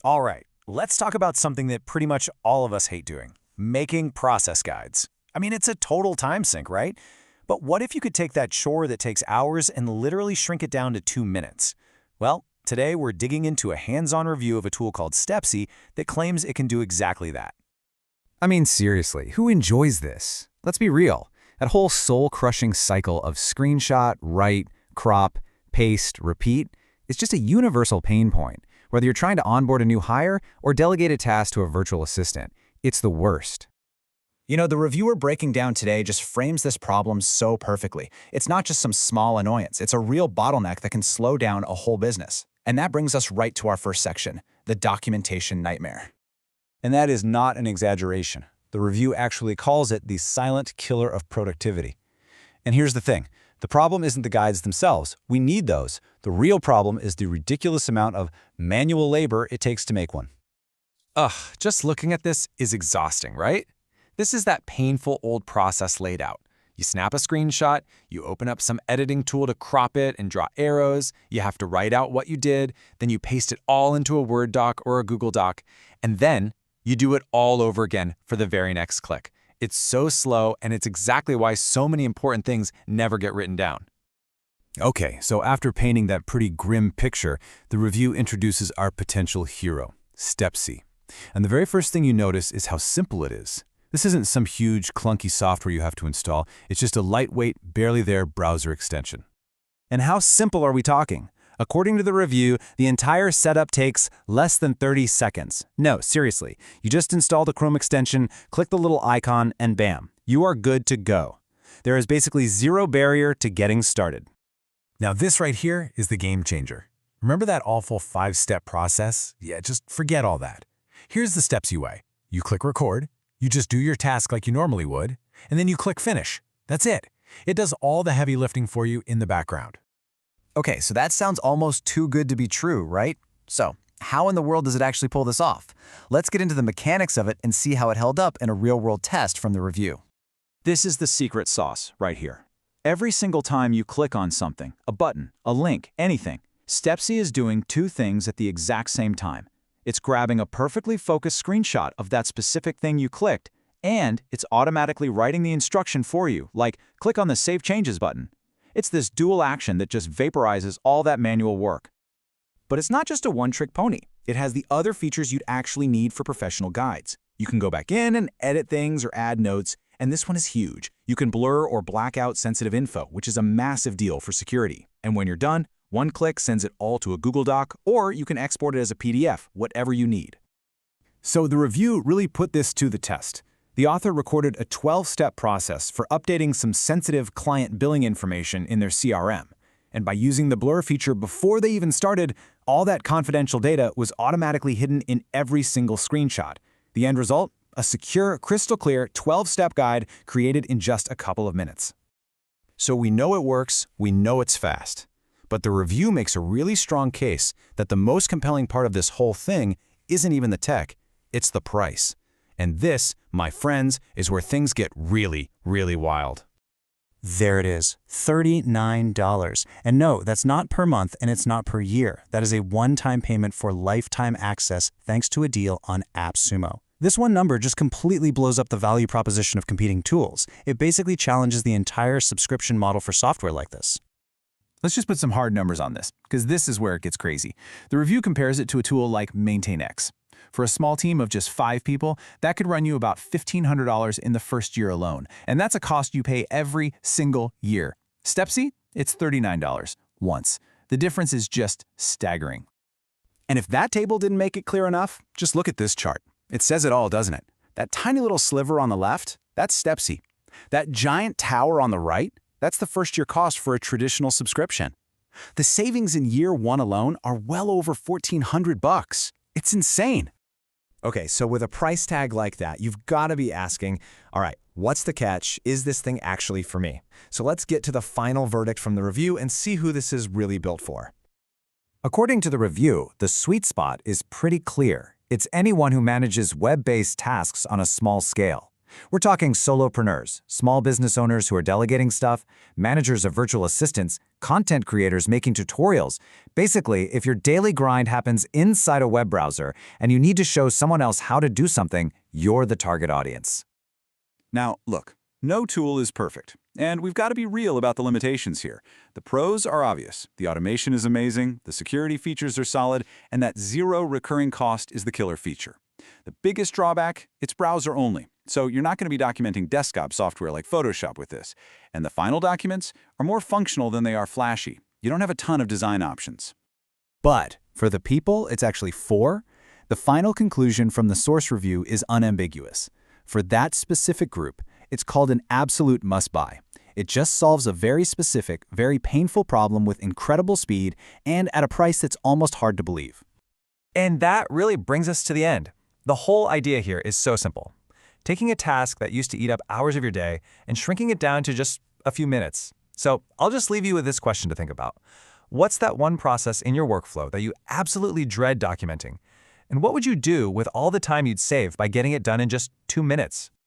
All right, let's talk about something that pretty much all of us hate doing, making process guides. I mean, it's a total time sink, right? But what if you could take that chore that takes hours and literally shrink it down to 2 minutes? Well, today we're digging into a hands-on review of a tool called Stepsy that claims it can do exactly that. I mean, seriously, who enjoys this? Let's be real. That whole soul-crushing cycle of screenshot, write, crop, paste, repeat is just a universal pain point. Whether you're trying to onboard a new hire or delegate a task to a virtual assistant, it's the worst. You know, the reviewer breaking down today just frames this problem so perfectly. It's not just some small annoyance. It's a real bottleneck that can slow down a whole business. And that brings us right to our first section, the documentation nightmare. And that is not an exaggeration. The review actually calls it the silent killer of productivity. And here's the thing. The problem isn't the guides themselves. We need those. The real problem is the ridiculous amount of manual labor it takes to make one. Ugh, just looking at this is exhausting, right? This is that painful old process laid out. You snap a screenshot, you open up some editing tool to crop it and draw arrows, you have to write out what you did, then you paste it all into a Word doc or a Google Doc, and then you do it all over again for the very next click. It's so slow, and it's exactly why so many important things never get written down. Okay, so after painting that pretty grim picture, the review introduces our potential hero, Stepsy. And the very first thing you notice is how simple it is. This isn't some huge, clunky software you have to install. It's just a lightweight, barely there browser extension. And how simple are we talking? According to the review, the entire setup takes less than 30 seconds. No, seriously. You just install the Chrome extension, click the little icon, and bam, you are good to go. There is basically zero barrier to getting started. Now this right here is the game changer. Remember that awful 5-step process? Yeah, just forget all that. Here's the Stepsy way. You click record, you just do your task like you normally would, and then you click finish. That's it. It does all the heavy lifting for you in the background. Okay, so that sounds almost too good to be true, right? So, how in the world does it actually pull this off? Let's get into the mechanics of it and see how it held up in a real-world test from the review. This is the secret sauce right here. Every single time you click on something, a button, a link, anything, Stepsy is doing two things at the exact same time. It's grabbing a perfectly focused screenshot of that specific thing you clicked, and it's automatically writing the instruction for you, like click on the Save Changes button. It's this dual action that just vaporizes all that manual work. But it's not just a one-trick pony. It has the other features you'd actually need for professional guides. You can go back in and edit things or add notes, and this one is huge. You can blur or black out sensitive info, which is a massive deal for security. And when you're done, one click sends it all to a Google Doc, or you can export it as a PDF, whatever you need. So the review really put this to the test. The author recorded a 12-step process for updating some sensitive client billing information in their CRM. And by using the blur feature before they even started, all that confidential data was automatically hidden in every single screenshot. The end result? A secure, crystal-clear 12-step guide created in just a couple of minutes. So we know it works, we know it's fast. But the review makes a really strong case that the most compelling part of this whole thing isn't even the tech, it's the price. And this, my friends, is where things get really, really wild. There it is, $39. And no, that's not per month and it's not per year. That is a one-time payment for lifetime access thanks to a deal on AppSumo. This one number just completely blows up the value proposition of competing tools. It basically challenges the entire subscription model for software like this. Let's just put some hard numbers on this, because this is where it gets crazy. The review compares it to a tool like MaintainX. For a small team of just 5 people, that could run you about $1,500 in the first year alone, and that's a cost you pay every single year. Stepsy, it's $39 once. The difference is just staggering. And if that table didn't make it clear enough, just look at this chart. It says it all, doesn't it? That tiny little sliver on the left, that's Stepsy. That giant tower on the right, that's the first-year cost for a traditional subscription. The savings in year 1 alone are well over $1,400. It's insane. Okay, so with a price tag like that, you've got to be asking, all right, what's the catch? Is this thing actually for me? So let's get to the final verdict from the review and see who this is really built for. According to the review, the sweet spot is pretty clear. It's anyone who manages web-based tasks on a small scale. We're talking solopreneurs, small business owners who are delegating stuff, managers of virtual assistants, content creators making tutorials. Basically, if your daily grind happens inside a web browser and you need to show someone else how to do something, you're the target audience. Now, look, no tool is perfect, and we've got to be real about the limitations here. The pros are obvious. The automation is amazing, the security features are solid, and that zero recurring cost is the killer feature. The biggest drawback, it's browser only. So you're not going to be documenting desktop software like Photoshop with this. And the final documents are more functional than they are flashy. You don't have a ton of design options. But for the people it's actually for, the final conclusion from the source review is unambiguous. For that specific group, it's called an absolute must-buy. It just solves a very specific, very painful problem with incredible speed and at a price that's almost hard to believe. And that really brings us to the end. The whole idea here is so simple. Taking a task that used to eat up hours of your day and shrinking it down to just a few minutes. So I'll just leave you with this question to think about. What's that one process in your workflow that you absolutely dread documenting? And what would you do with all the time you'd save by getting it done in just 2 minutes?